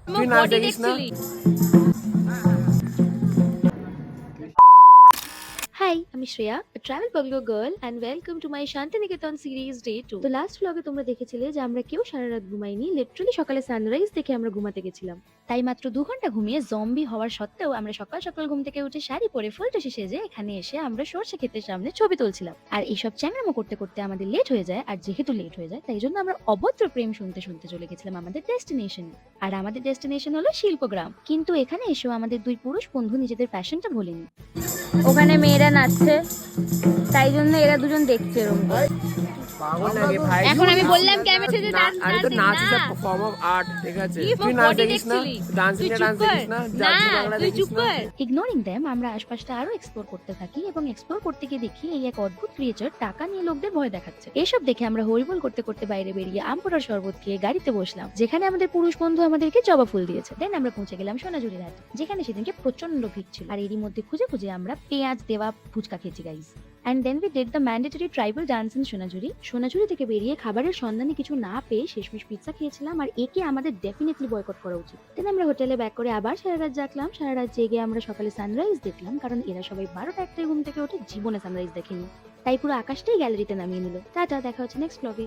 তুই নাচ দেখিস না? হাই, আমি Shreya, a travel Bangalore girl and welcome to my Shantiniketan series day 2. তো লাস্ট vlog-এ তোমরা দেখেছিলে যে আমরা কেউ সারা রাত ঘুমাইনি, লিটারালি সকালে সানরাইজ দেখে আমরা ঘুমাতে গেছিলাম। তাই মাত্র 2 ঘন্টা ঘুমিয়ে জম্বি হওয়ার সত্ত্বেও আমরা সকাল সকাল ঘুম থেকে উঠে শাড়ি পরে ফুলটুসি সেজে এখানে এসে আমরা সরষে ক্ষেতের সামনে ছবি তুলছিলাম। আর এইসব চ্যাংড়ামো করতে করতে আমাদের লেট হয়ে যায়, আর যেহেতু লেট হয়ে যায় তাই জন্য আমরা অভদ্র প্রেম শুনতে শুনতে চলে গেছিলাম আমাদের ডেস্টিনেশনে। আর আমাদের ডেস্টিনেশন হলো শিল্পগ্রাম। কিন্তু এখানে এসেও আমাদের দুই পুরুষ বন্ধু নিজেদের ফ্যাশনটা ভোলেনি। ওখানে মেয়েরা নাচছে, তাই জন্য এরা দুজন দেখছে এরকম করে। পাগল নাকি ভাই? এখন আমি বললাম কি আমি সেজে ডান্স আরে তো নাচ is a form of art, ঠিক আছে? তুই নাচ দেখিস না? ডান্সিং ডান্স দেখিস না? জার্সি বাংলা দেখিস না? ইগনোরিং দেম আমরা আশপাশটা আরো এক্সপ্লোর করতে থাকি এবং এক্সপ্লোর করতে গিয়ে দেখি এই এক অদ্ভুত ক্রিয়েচার টাকা নিয়ে লোকদের ভয় দেখাচ্ছে। এসব দেখে আমরা হরিবোল করতে করতে বাইরে বেরিয়ে আমপোড়ার শরবত খেয়ে গাড়িতে বসলাম, যেখানে আমাদের পুরুষ বন্ধু আমাদেরকে জবা ফুল দিয়েছে। দেন আমরা পৌঁছে গেলাম সোনাঝুরির হাট, যেখানে সেদিনকে প্রচন্ড ভিড় ছিল। আর এরই মধ্যে খুঁজে খুঁজে আমরা পেঁয়াজ দেওয়া ফুচকা খেয়েছি guys. And then we did the mandatory tribal dance in সোনাঝুরি। সোনাঝুরি থেকে বেরিয়ে খাবারের সন্ধানে কিছু না পেয়ে শেষমেশ পিৎজা খেয়েছিলাম, আর একে আমাদের ডেফিনেটলি বয়কট করা উচিত। দেন আমরা হোটেলে ব্যাক করে আবার সারা রাত জাগলাম। সারা রাত জেগে আমরা সকালে সানরাইজ দেখলাম, কারণ এরা সবাই 12টা-1টায় ঘুম থেকে উঠে জীবনে সানরাইজ দেখেনি। তাই পুরো আকাশটাই গ্যালারিতে নামিয়ে নিল। টাটা, দেখা হচ্ছে নেক্সট ব্লগে।